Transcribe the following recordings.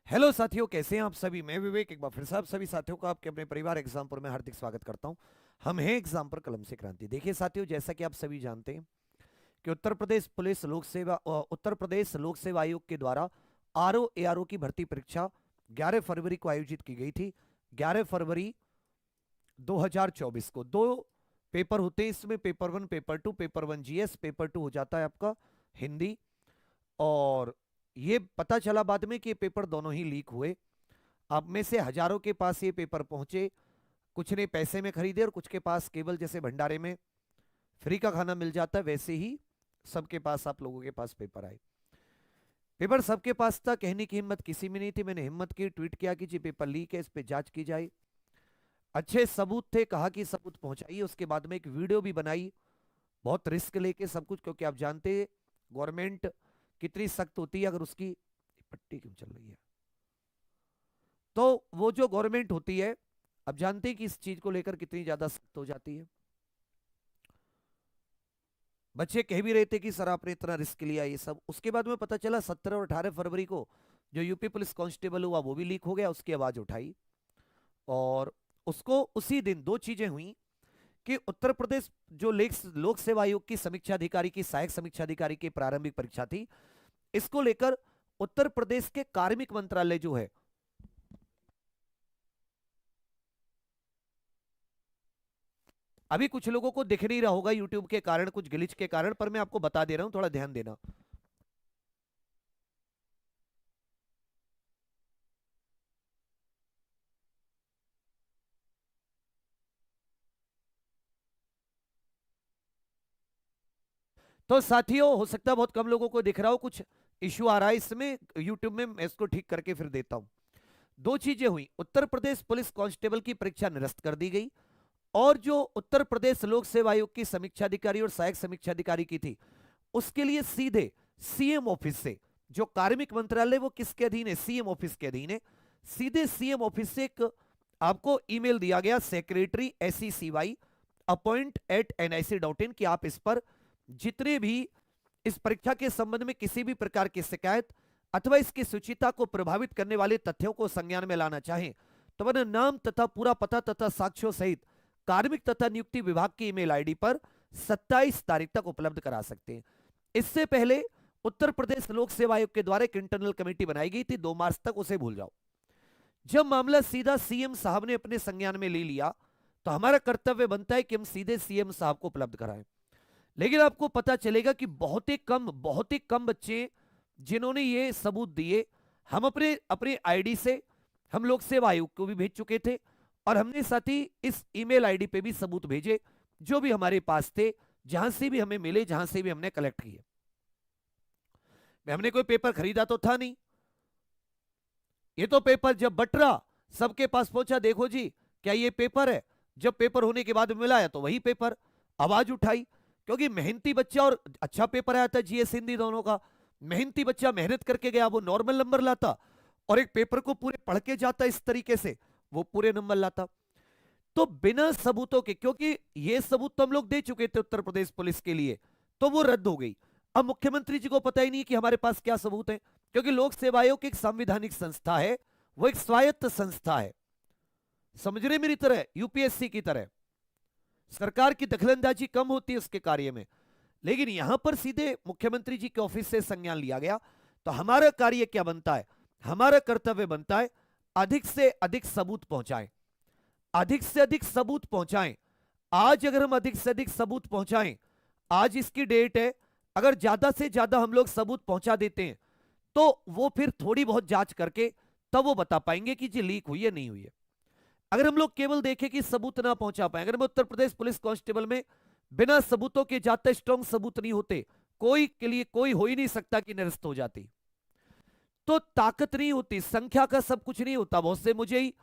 Hello साथियों, कैसे हैं आप सभी। मैं विवेक एक बार फिर से आप सभी साथियों का आपके अपने परिवार एग्जामपुर में हार्दिक स्वागत करता हूं। हम हैं एग्जामपुर कलम से क्रांति। देखिए साथियों, जैसा कि आप सभी जानते हैं कि उत्तर प्रदेश लोक सेवा आयोग के द्वारा आरओ एआरओ की भर्ती परीक्षा 11 फरवरी को आयोजित की गई थी। 11 फरवरी 2024 को दो पेपर होते हैं इसमें, paper one paper two. Paper one GS, paper two हो जाता है आपका हिंदी। और ये पता चला बाद में कि ये पेपर दोनों ही लीक हुए। अब में से हजारों के पास ये पेपर पहुंचे। कुछ ने पैसे में खरीदे और कुछ के पास केवल जैसे भंडारे में फ्री का खाना मिल जाता है वैसे ही सबके पास, आप लोगों के पास पेपर आए। पेपर सबके पास था, कहने की हिम्मत किसी में नहीं थी। मैंने हिम्मत की, ट्वीट किया कि जी पेपर लीक है, इस पे जांच की जाए। अच्छे सबूत थे, कहा कि सबूत पहुंचाइए। उसके बाद में एक वीडियो भी बनाई, बहुत रिस्क लेके सब कुछ, क्योंकि आप जानते हैं गवर्नमेंट कितनी सख्त होती है। अगर उसकी पट्टी क्यों चल रही है, तो वो जो गवर्नमेंट होती है, अब जानते हैं कि इस चीज को लेकर कितनी ज्यादा सख्त हो जाती है। बच्चे कह भी रहे थे कि सर आपने इतना रिस्क लिया ये सब। उसके बाद में पता चला 17 और 18 फरवरी को जो यूपी पुलिस कांस्टेबल हुआ वो भी लीक हो गया, उसकी आवाज उठाई। और उसको उसी दिन दो चीजें हुई कि उत्तर प्रदेश जो लोक सेवा आयोग की समीक्षा अधिकारी की सहायक समीक्षा अधिकारी की प्रारंभिक परीक्षा थी, इसको लेकर उत्तर प्रदेश के कार्मिक मंत्रालय जो है, अभी कुछ लोगों को दिख नहीं रहा होगा यूट्यूब के कारण, कुछ ग्लिच के कारण, पर मैं आपको बता दे रहा हूं, थोड़ा ध्यान देना। तो साथियों, हो सकता है बहुत कम लोगों को दिख रहा हो, कुछ इश्यू आ रहा है इसमें यूट्यूब में, मैं इसको ठीक करके फिर देता हूं। दो चीजें हुई, उत्तर प्रदेश पुलिस कांस्टेबल की परीक्षा निरस्त कर दी गई, और जो उत्तर प्रदेश लोक सेवा आयोग की समीक्षा अधिकारी और सहायक समीक्षा अधिकारी की थी, उसके लिए सीधे सीएम ऑफिस से, जो कार्मिक मंत्रालय वो किसके अधीन है, सीएम ऑफिस के अधीन है, सीधे सीएम ऑफिस से एक आपको ईमेल दिया गया, सेक्रेटरी SECY appoint@nic.in, कि आप इस पर जितने भी इस परीक्षा के संबंध में किसी भी प्रकार की शिकायत अथवा इसकी शुचिता को प्रभावित करने वाले तथ्यों को संज्ञान में लाना चाहें तो वह नाम तथा पूरा पता तथा साक्ष्यों सहित कार्मिक तथा नियुक्ति विभाग की ईमेल आईडी पर 27 तारीख तक उपलब्ध करा सकते हैं। इससे पहले उत्तर प्रदेश लोक सेवा आयोग के द्वारा एक इंटरनल कमेटी बनाई गई थी, 2 मार्च तक, उसे भूल जाओ। जब मामला सीधा सीएम साहब ने अपने संज्ञान में ले लिया तो हमारा कर्तव्य बनता है कि हम सीधे सीएम साहब को उपलब्ध कराएं। लेकिन आपको पता चलेगा कि बहुत ही कम बच्चे जिन्होंने ये सबूत दिए। हम अपने अपने आईडी से हम लोग सेवा आयोग को भी भेज चुके थे, और हमने साथ ही इस ईमेल आईडी पे भी सबूत भेजे जो भी हमारे पास थे, जहां से भी हमें मिले, जहां से भी हमने कलेक्ट किए। हमने कोई पेपर खरीदा तो था नहीं, ये तो पेपर जब बटरा सबके पास पहुंचा, देखो जी क्या ये पेपर है। जब पेपर होने के बाद मिला है तो वही पेपर, आवाज उठाई, क्योंकि मेहनती बच्चा, और अच्छा पेपर आया था जीएस हिंदी दोनों का। मेहनती बच्चा मेहनत करके गया, वो नॉर्मल नंबर लाता, और एक पेपर को पूरे पढ़ के जाता इस तरीके से, वो पूरे नंबर लाता। तो बिना सबूतों के, क्योंकि ये सबूत तो हम लोग दे चुके थे उत्तर प्रदेश पुलिस के लिए, तो वो रद्द हो गई। अब मुख्यमंत्री जी को पता ही नहीं कि हमारे पास क्या सबूत है, क्योंकि लोक सेवा आयोग एक संवैधानिक संस्था है, वो एक स्वायत्त संस्था है, समझ रहे मेरी तरह, यूपीएससी की तरह। सरकार की दखलंदाजी कम होती है उसके कार्य में, लेकिन यहां पर सीधे मुख्यमंत्री जी के ऑफिस से संज्ञान लिया गया। तो हमारा कार्य क्या बनता है, हमारा कर्तव्य बनता है अधिक से अधिक सबूत पहुंचाएं, अधिक से अधिक सबूत पहुंचाएं। आज अगर हम अधिक से अधिक सबूत पहुंचाएं, आज इसकी डेट है, अगर ज्यादा से ज्यादा हम लोग सबूत पहुंचा देते हैं तो वो फिर थोड़ी बहुत जांच करके तब वो बता पाएंगे कि जी लीक हुई है नहीं हुई है। अगर हम लोग केवल देखें कि सबूत ना पहुंचा पाए, अगर मैं उत्तर प्रदेश पुलिस कांस्टेबल में बिना सबूतों के जाते, स्ट्रॉन्ग सबूत नहीं होते, कोई के लिए कोई हो ही नहीं सकता कि निरस्त हो जाती। तो ताकत नहीं होती, संख्या का सब कुछ नहीं होता। बहुत से मुझे ही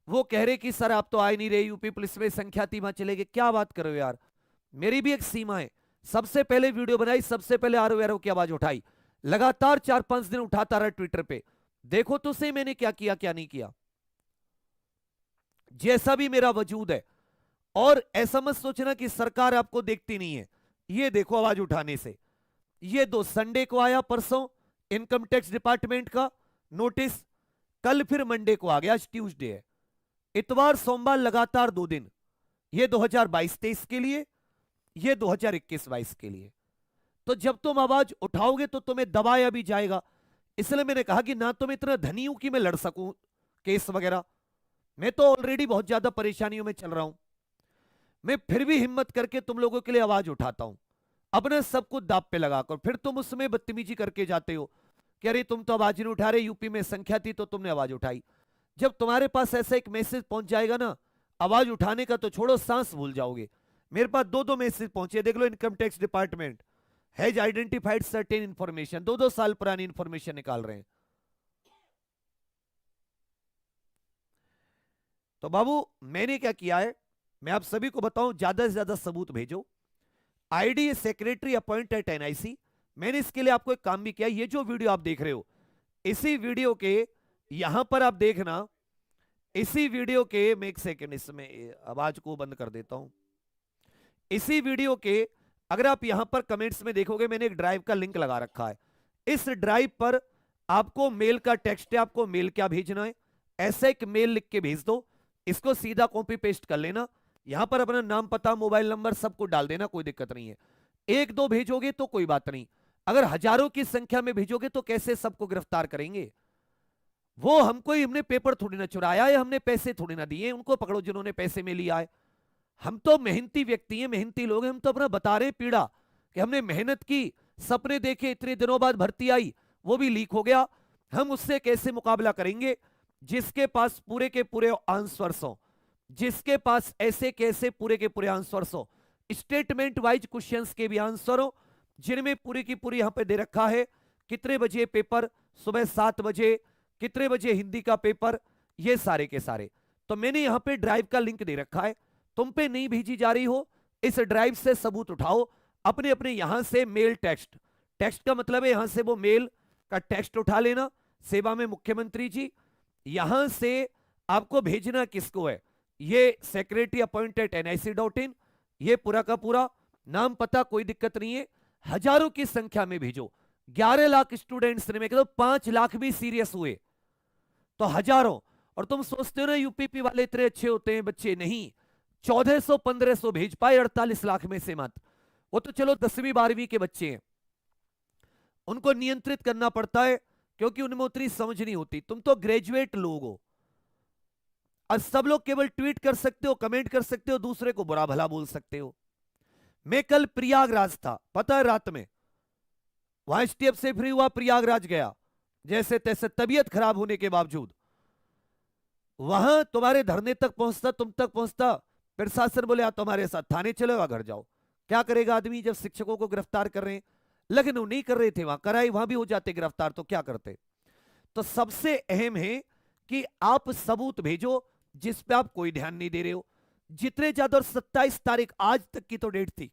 वो कह रहे कि सर आप तो आ नहीं रहे, यूपी पुलिस में संख्या थी वहां चले गए। क्या बात कर रहे हो यार, मेरी भी एक सीमा है। सबसे पहले वीडियो बनाई, सबसे पहले आरओ की आवाज उठाई, लगातार 4-5 दिन उठाता रहा ट्विटर पे। देखो तो सही मैंने क्या किया क्या नहीं किया, जैसा भी मेरा वजूद है। और ऐसा मत सोचना कि सरकार आपको देखती नहीं है, ये देखो आवाज उठाने से। ये 2 संडे को आया, परसों, इनकम टैक्स डिपार्टमेंट का नोटिस, कल फिर मंडे को आ गया, आज ट्यूसडे है, इतवार सोमवार लगातार 2 दिन, ये 2022-23 के लिए, ये 2021-22 के लिए। तो जब तुम आवाज उठाओगे तो तुम्हें दबाया भी जाएगा। इसलिए मैंने कहा कि ना तुम इतना धनी हूं कि मैं लड़ सकूं केस वगैरह, मैं तो ऑलरेडी बहुत ज्यादा परेशानियों में चल रहा हूं, मैं फिर भी हिम्मत करके तुम लोगों के लिए आवाज उठाता हूं, अपने सब कुछ दांव पे लगाकर। फिर तुम उसमें बदतमीजी करके जाते हो कि अरे तुम तो आवाज नहीं उठा रहे, यूपी में संख्या थी तो तुमने आवाज उठाई। जब तुम्हारे पास ऐसा एक मैसेज पहुंच जाएगा ना, आवाज उठाने का तो छोड़ो, सांस भूल जाओगे। मेरे पास 2-2 मैसेज पहुंचे, देख लो, income tax department has identified certain information, 2-2 साल पुरानी इंफॉर्मेशन निकाल रहे हैं। तो बाबू मैंने क्या किया है, मैं आप सभी को बताऊं, ज्यादा से ज्यादा सबूत भेजो। ID secretary appoint at NIC, मैंने इसके लिए आपको एक काम भी किया। ये जो वीडियो आप देख रहे हो, इसी वीडियो के यहां पर आप देखना, इसी वीडियो के, मैं एक सेकंड इसमें आवाज को बंद कर देता हूं। इसी वीडियो के अगर आप यहां पर कमेंट्स में देखोगे, मैंने एक ड्राइव का लिंक लगा रखा है। इस ड्राइव पर आपको मेल का टेक्स्ट है, आपको मेल क्या भेजना है, ऐसा एक मेल लिख के भेज दो। इसको सीधा कॉपी पेस्ट कर लेना, यहां पर अपना नाम पता मोबाइल नंबर सबको डाल देना, कोई दिक्कत नहीं है। 1-2 भेजोगे तो कोई बात नहीं, अगर हजारों की संख्या में भेजोगे तो कैसे सबको गिरफ्तार करेंगे। वो हमको ही, हमने पेपर थोड़ी ना चुराया है, हमने पैसे थोड़ी ना दिए, उनको पकड़ो जिन्होंने पैसे में लिया है। हम तो मेहनती व्यक्ति हैं, मेहनती लोग हैं, हम तो अपना बता रहे पीड़ा कि हमने मेहनत की, सपने देखे, इतने दिनों बाद भर्ती आई, वो भी लीक हो गया। हम उससे कैसे मुकाबला करेंगे जिसके पास पूरे के पूरे आंसर्स हो, जिसके पास ऐसे कैसे पूरे के पूरे आंसर्स हो, स्टेटमेंट वाइज क्वेश्चंस के भी आंसर हो, जिनमें पूरी की पूरी यहां पे दे रखा है कितने बजे पेपर, सुबह 7 बजे, कितने बजे हिंदी का पेपर, ये सारे के सारे। तो मैंने यहां पे ड्राइव का लिंक दे रखा है, तुम पे नहीं भेजी जा रही हो, इस ड्राइव से सबूत उठाओ, अपने अपने यहां से मेल टेक्स्ट, टेक्स्ट का मतलब है यहां से वो मेल का टेक्स्ट उठा लेना, सेवा में मुख्यमंत्री जी, यहां से आपको भेजना किसको है, ये सेक्रेटरी अपॉइंटेड NIC.in, ये पूरा का पूरा नाम पता, कोई दिक्कत नहीं है, हजारों की संख्या में भेजो। 11 लाख स्टूडेंट्स ने, मैं कहता हूं 5 लाख भी सीरियस हुए तो हजारों। और तुम सोचते हो ना यूपीपी वाले इतने अच्छे होते हैं बच्चे, नहीं, 1400-1500 भेज पाए 48 लाख में से मत। वो तो चलो 10वीं 12वीं के बच्चे हैं, उनको नियंत्रित करना पड़ता है क्योंकि उनमें उतनी समझ नहीं होती। तुम तो ग्रेजुएट लोग हो और सब लोग केवल ट्वीट कर सकते हो, कमेंट कर सकते हो, दूसरे को बुरा भला बोल सकते हो। मैं कल प्रयागराज था, पता है, रात में वहां स्टेप से फ्री हुआ, प्रयागराज गया, जैसे तैसे तबीयत खराब होने के बावजूद वहां तुम्हारे धरने तक पहुंचता, तुम तक पहुंचता, प्रशासन बोले तुम्हारे साथ थाने चलो या घर जाओ। क्या करेगा आदमी जब शिक्षकों को गिरफ्तार कर रहे हैं, लखनऊ नहीं कर रहे थे, वहां कराई, वहां भी हो जाते गिरफ्तार, तो क्या करते। तो सबसे अहम है कि आप सबूत भेजो जिस पे आप कोई ध्यान नहीं दे रहे हो, जितने ज्यादा। और 27 तारीख आज तक की तो डेट थी,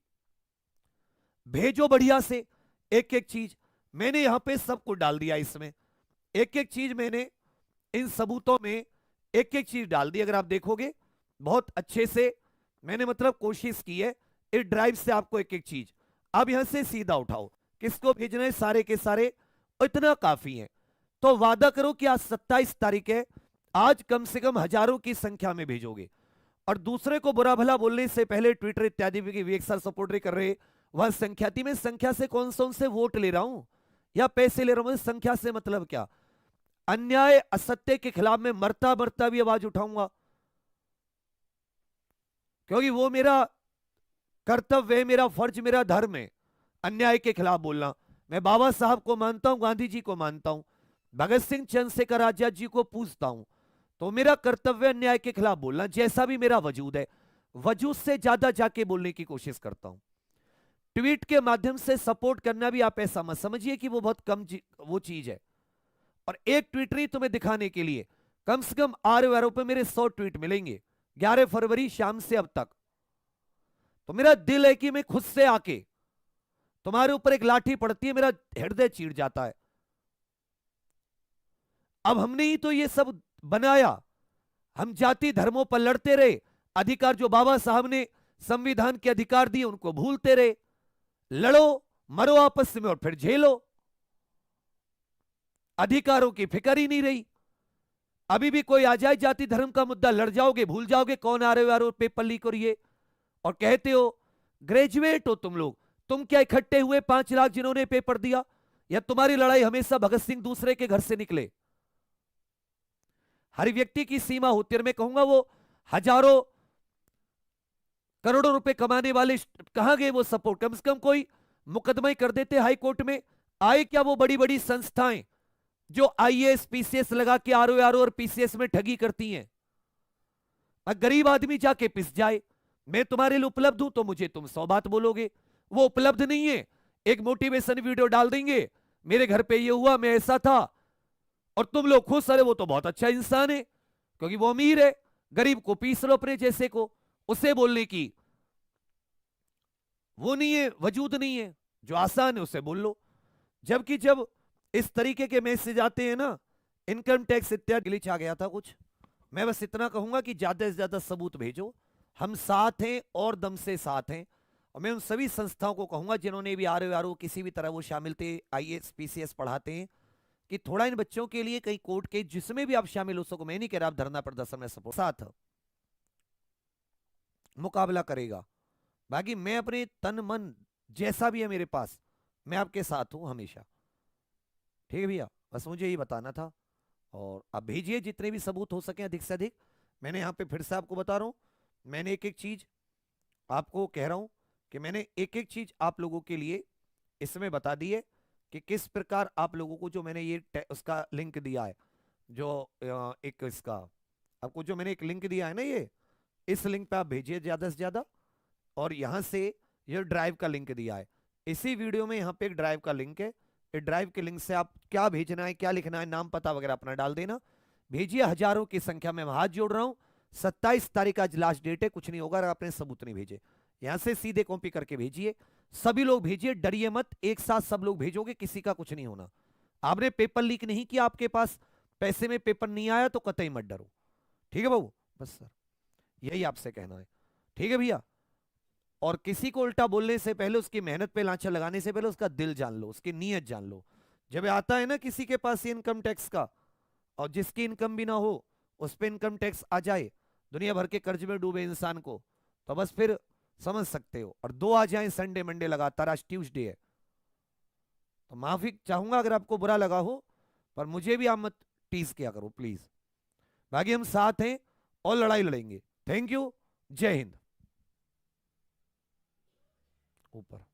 भेजो बढ़िया से एक एक चीज, मैंने यहां पे सबको डाल दिया, इसमें एक एक चीज मैंने इन सबूतों में एक एक चीज डाल दी। अगर आप देखोगे बहुत अच्छे से मैंने मतलब कोशिश की है इस ड्राइव से आपको एक एक चीज। अब यहां से सीधा उठाओ, किसको भेजना है, सारे के सारे, इतना काफी है। तो वादा करो कि आज 27 तारीख है, आज कम से कम हजारों की संख्या में भेजोगे। और दूसरे को बुरा भला बोलने से पहले ट्विटर इत्यादि विवेक सर सपोर्ट कर रहे, वह संख्या थी, मैं संख्या से कौन सा उनसे वोट ले रहा हूं या पैसे ले रहा हूं, संख्या से मतलब क्या। अन्याय असत्य के खिलाफ मैं मरता मरता भी आवाज उठाऊंगा, क्योंकि वो मेरा कर्तव्य है, मेरा फर्ज, मेरा धर्म है अन्याय के खिलाफ बोलना। मैं बाबा साहब को मानता हूं, गांधी जी को मानता हूं, भगत सिंह, चंद्रशेखर आजाद जी को पूजता हूं, तो मेरा कर्तव्य अन्याय के खिलाफ बोलना, जैसा भी मेरा वजूद है, वजूद से ज्यादा जाके बोलने की कोशिश करता हूं। ट्वीट के माध्यम से सपोर्ट करना भी आप ऐसा मत समझिए कि वो बहुत कम वो चीज है। और एक ट्वीट नहीं, तुम्हें दिखाने के लिए कम से कम 8 पे मेरे 100 ट्वीट मिलेंगे 11 फरवरी शाम से अब तक। तो मेरा दिल है कि मैं खुद से आके, तुम्हारे ऊपर एक लाठी पड़ती है मेरा हृदय चीर जाता है। अब हमने ही तो ये सब बनाया, हम जाति धर्मों पर लड़ते रहे, अधिकार जो बाबा साहब ने संविधान के अधिकार दिए उनको भूलते रहे। लड़ो मरो आपस में और फिर झेलो, अधिकारों की फिक्र ही नहीं रही। अभी भी कोई आ जाए जाति धर्म का मुद्दा, लड़ जाओगे, भूल जाओगे कौन आ रहे हो पेपर लीक और ये, और कहते हो ग्रेजुएट हो तुम लोग। तुम क्या इकट्ठे हुए 5 लाख जिन्होंने पेपर दिया, या तुम्हारी लड़ाई हमेशा भगत सिंह दूसरे के घर से निकले? हर व्यक्ति की सीमा होती है। मैं कहूंगा वो हजारों करोड़ों रुपए कमाने वाले कहां गए वो सपोर्ट? कम से कम कोई मुकदमा ही कर देते हाई कोर्ट में। आए क्या वो बड़ी बड़ी संस्थाएं जो आईएएस पीसीएस लगा के आरओ और पीसीएस में ठगी करती हैं? गरीब आदमी जाके पिस जाए, मैं तुम्हारे लिए उपलब्ध हूं तो मुझे तुम 100 बात बोलोगे, वो उपलब्ध नहीं है, एक मोटिवेशन वीडियो डाल देंगे, मेरे घर पे ये हुआ, मैं ऐसा था, और तुम लोग खुश, अरे वो तो बहुत अच्छा इंसान है क्योंकि वो अमीर है। गरीब को पीस लो अपने जैसे को, उसे बोलने की वो नहीं है, वजूद नहीं है। जो आसान है उसे बोल लो। जबकि जब इस तरीके के मैसेज आते हैं ना, इनकम टैक्स इत्यादि, ग्लिच आ गया था कुछ। मैं बस इतना कहूंगा कि ज्यादा से ज्यादा सबूत भेजो, हम साथ हैं और दम से साथ हैं। और मैं उन सभी संस्थाओं को कहूंगा जिन्होंने भी आरओ किसी भी तरह वो शामिल थे, आईएएस पीसीएस पढ़ाते हैं, कि थोड़ा इन बच्चों के लिए कहीं कोर्ट के जिसमें भी आप शामिल हो सको, मैं नहीं कह रहा आप धरना प्रदर्शन में सपोर्ट, साथ मुकाबला करेगा। बाकी मैं अपने तन मन जैसा भी है मेरे पास, मैं आपके साथ हूं हमेशा। ठीक है भैया, बस मुझे यही बताना था। और आप भेजिए जितने भी सबूत हो सके अधिक से अधिक। मैंने यहाँ पे फिर से आपको बता रहा हूँ, मैंने एक एक चीज आपको कह रहा हूँ कि मैंने एक एक चीज आप लोगों के लिए इसमें बता दी है कि किस प्रकार आप लोगों को जो मैंने ये उसका लिंक दिया है, जो एक इसका आपको जो मैंने एक लिंक दिया है ना, ये इस लिंक पे आप भेजिए ज्यादा से ज्यादा। और यहां से ये ड्राइव का लिंक दिया है, इसी वीडियो में यहाँ पे एक ड्राइव का लिंक है, इस ड्राइव के लिंक से आप क्या भेजना है, क्या लिखना है, नाम पता वगैरह अपना डाल देना, भेजिए। हजारों की संख्या में हाथ जोड़ रहा हूं। 27 तारीख आज लास्ट डेट है, कुछ नहीं होगा अगर आपने सबूत नहीं भेजे। यहां से सीधे कॉपी करके भेजिए, सभी लोग भेजिए, डरिए मत, एक साथ सब लोग भेजोगे, किसी का कुछ नहीं होना। आपने पेपर लीक नहीं किया, आपके पास पैसे में पेपर नहीं आया तो कतई मत डरो। ठीक है बाबू, बस सर यही आपसे कहना है। ठीक है भैया, और किसी को उल्टा बोलने से पहले, उसकी मेहनत पे लांछा लगाने से पहले उसका दिल जान लो, उसकी नीयत जान लो। जब आता है ना किसी के पास इनकम टैक्स का, और जिसकी इनकम भी ना हो उस पे इनकम टैक्स आ जाए, दुनिया भर के कर्ज में डूबे इंसान को, तो बस फिर समझ सकते हो। और 2 आ जाए संडे मंडे लगातार, आज ट्यूसडे है, तो माफी चाहूंगा अगर आपको बुरा लगा हो, पर मुझे भी आप मत टीज किया करो प्लीज। बाकी हम साथ हैं और लड़ाई लड़ेंगे। थैंक यू, जय हिंद। ऊपर